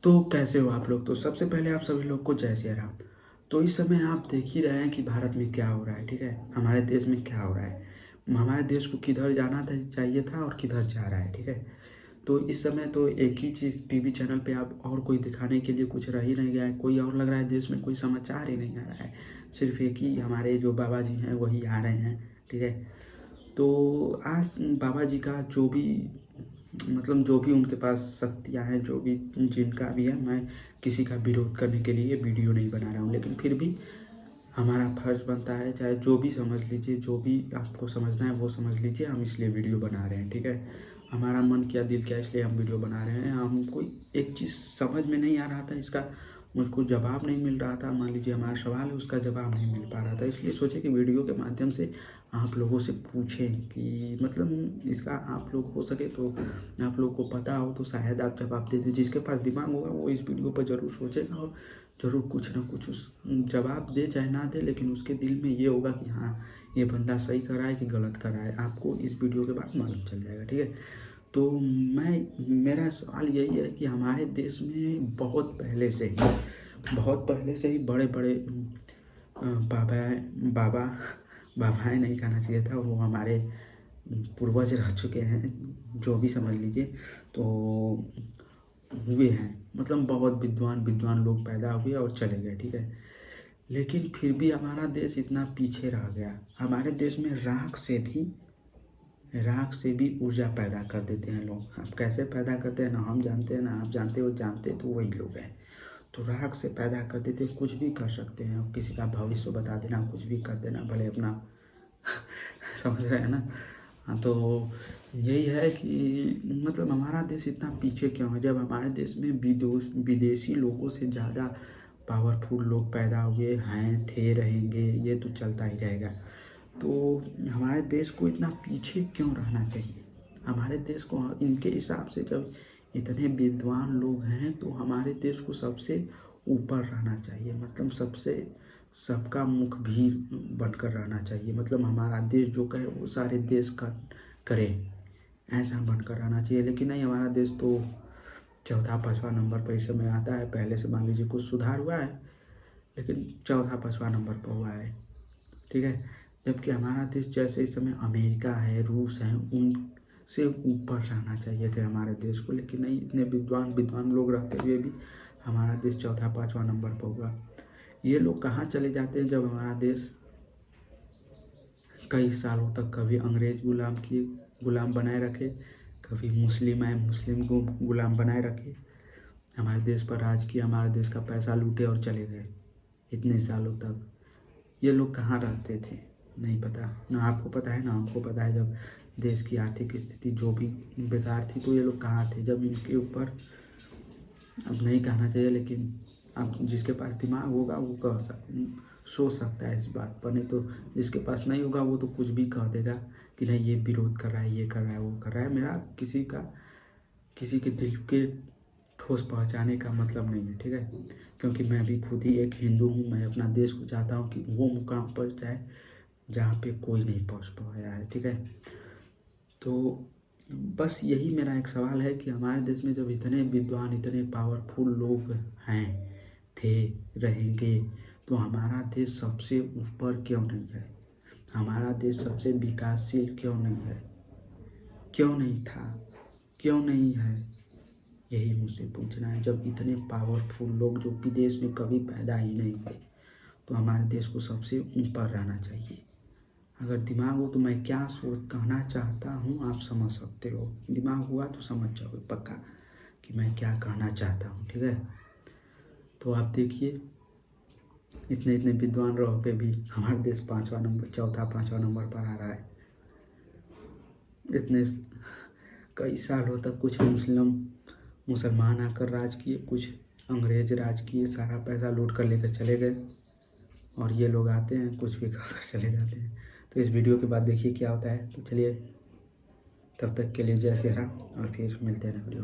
तो कैसे हो आप लोग। तो सबसे पहले आप सभी लोग को जय श्री राम। तो इस समय आप देख ही रहे हैं कि भारत में क्या हो रहा है, ठीक है, हमारे देश में क्या हो रहा है, हमारे देश को किधर जाना था चाहिए था और किधर जा रहा है, ठीक है। तो इस समय तो एक ही चीज़ टीवी चैनल पे आप और कोई दिखाने के लिए कुछ रह ही नहीं गया है, कोई और लग रहा है देश में कोई समाचार ही नहीं आ रहा है, सिर्फ एक ही हमारे जो बाबा जी हैं वही आ रहे हैं, ठीक है। तो आज बाबा जी का जो भी मतलब जो भी उनके पास शक्तियाँ हैं, जो भी जिनका भी है, मैं किसी का विरोध करने के लिए वीडियो नहीं बना रहा हूँ, लेकिन फिर भी हमारा फर्ज बनता है, चाहे जो भी समझ लीजिए, जो भी आपको समझना है वो समझ लीजिए, हम इसलिए वीडियो बना रहे हैं, ठीक है। हमारा मन क्या दिल क्या, इसलिए हम वीडियो बना रहे हैं। हमको एक चीज़ समझ में नहीं आ रहा था, इसका मुझको जवाब नहीं मिल रहा था, मान लीजिए हमारा सवाल है उसका जवाब नहीं मिल पा रहा था, इसलिए सोचे कि वीडियो के माध्यम से आप लोगों से पूछें कि मतलब इसका आप लोग हो सके तो आप लोग को पता हो तो शायद आप जवाब दे दें। जिसके पास दिमाग होगा वो इस वीडियो पर ज़रूर सोचेगा और ज़रूर कुछ ना कुछ उस जवाब दे चाहे ना दे, लेकिन उसके दिल में ये होगा कि हाँ ये बंदा सही कर रहा है कि गलत कर रहा है, आपको इस वीडियो के बाद मालूम चल जाएगा, ठीक है। तो मेरा सवाल यही है कि हमारे देश में बहुत पहले से ही बड़े बड़े बाबा बाबाएँ नहीं कहना चाहिए था, वो हमारे पूर्वज रह चुके हैं, जो भी समझ लीजिए। तो हुए हैं, मतलब बहुत विद्वान लोग पैदा हुए और चले गए, ठीक है। लेकिन फिर भी हमारा देश इतना पीछे रह गया। हमारे देश में राख से भी ऊर्जा पैदा कर देते हैं लोग। अब कैसे पैदा करते हैं ना हम जानते हैं ना आप जानते हो, जानते तो वही लोग हैं। तो राख से पैदा कर देते हैं, कुछ भी कर सकते हैं, किसी का भविष्य बता देना, कुछ भी कर देना, भले अपना समझ रहे हैं ना। हाँ, तो यही है कि मतलब हमारा देश इतना पीछे क्यों है, जब हमारे देश में विदेशी लोगों से ज़्यादा पावरफुल लोग पैदा हुए हैं, थे, रहेंगे, ये तो चलता ही रहेगा। तो हमारे देश को इतना पीछे क्यों रहना चाहिए। हमारे देश को इनके हिसाब से जब इतने विद्वान लोग हैं तो हमारे देश को सबसे ऊपर रहना चाहिए, मतलब सबका मुखबिर बनकर रहना चाहिए, मतलब हमारा देश जो कहे वो सारे देश का करे, ऐसा बनकर रहना चाहिए। लेकिन नहीं, हमारा देश तो चौथा पाँचवा नंबर पर इस समय आता है। पहले से मान लीजिए कुछ सुधार हुआ है, लेकिन चौथा पाँचवा नंबर पर हुआ है, ठीक है। जबकि हमारा देश जैसे इस समय अमेरिका है, रूस है, उनसे ऊपर रहना चाहिए थे हमारे देश को, लेकिन नहीं, इतने विद्वान लोग रहते हुए भी हमारा देश चौथा पाँचवा नंबर पर हुआ। ये लोग कहाँ चले जाते हैं जब हमारा देश कई सालों तक कभी अंग्रेज गुलाम बनाए रखे, कभी मुस्लिम आए मुस्लिम को गुलाम बनाए रखे, हमारे देश पर राज किया, हमारे देश का पैसा लूटे और चले गए। इतने सालों तक ये लोग कहाँ रहते थे नहीं पता, ना आपको पता है ना हमको पता है। जब देश की आर्थिक स्थिति जो भी बेकार थी तो ये लोग कहाँ थे। जब इनके ऊपर, अब नहीं कहना चाहिए, लेकिन अब जिसके पास दिमाग होगा वो सोच सकता है इस बात पर, नहीं तो जिसके पास नहीं होगा वो तो कुछ भी कह देगा कि नहीं ये विरोध कर रहा है, ये कर रहा है, वो कर रहा है। मेरा किसी के दिल के ठोस पहुंचाने का मतलब नहीं है, ठीक है, क्योंकि मैं भी खुद ही एक हिंदू हूँ। मैं अपना देश को चाहता हूँ कि वो मुकाम पर जाए जहाँ पे कोई नहीं पहुँच पाया है, ठीक है। तो बस यही मेरा एक सवाल है कि हमारे देश में जब इतने विद्वान, इतने पावरफुल लोग हैं, थे, रहेंगे, तो हमारा देश सबसे ऊपर क्यों नहीं है, हमारा देश सबसे विकासशील क्यों नहीं है, क्यों नहीं था, क्यों नहीं है, यही मुझसे पूछना है। जब इतने पावरफुल लोग जो विदेश में कभी पैदा ही नहीं हुए, तो हमारे देश को सबसे ऊपर रहना चाहिए। अगर दिमाग हो तो मैं क्या सोच कहना चाहता हूँ आप समझ सकते हो, दिमाग हुआ तो समझ जाओगे पक्का कि मैं क्या कहना चाहता हूँ, ठीक है। तो आप देखिए, इतने विद्वान रह के भी हमारा देश चौथा पाँचवा नंबर पर आ रहा है। इतने कई सालों तक कुछ मुसलमान आकर राज किए, कुछ अंग्रेज राज किए, सारा पैसा लूट कर लेकर चले गए, और ये लोग आते हैं कुछ भी कर चले जाते हैं। तो इस वीडियो के बाद देखिए क्या होता है। तो चलिए, तब तक के लिए जय श्री राम, और फिर मिलते हैं वीडियो।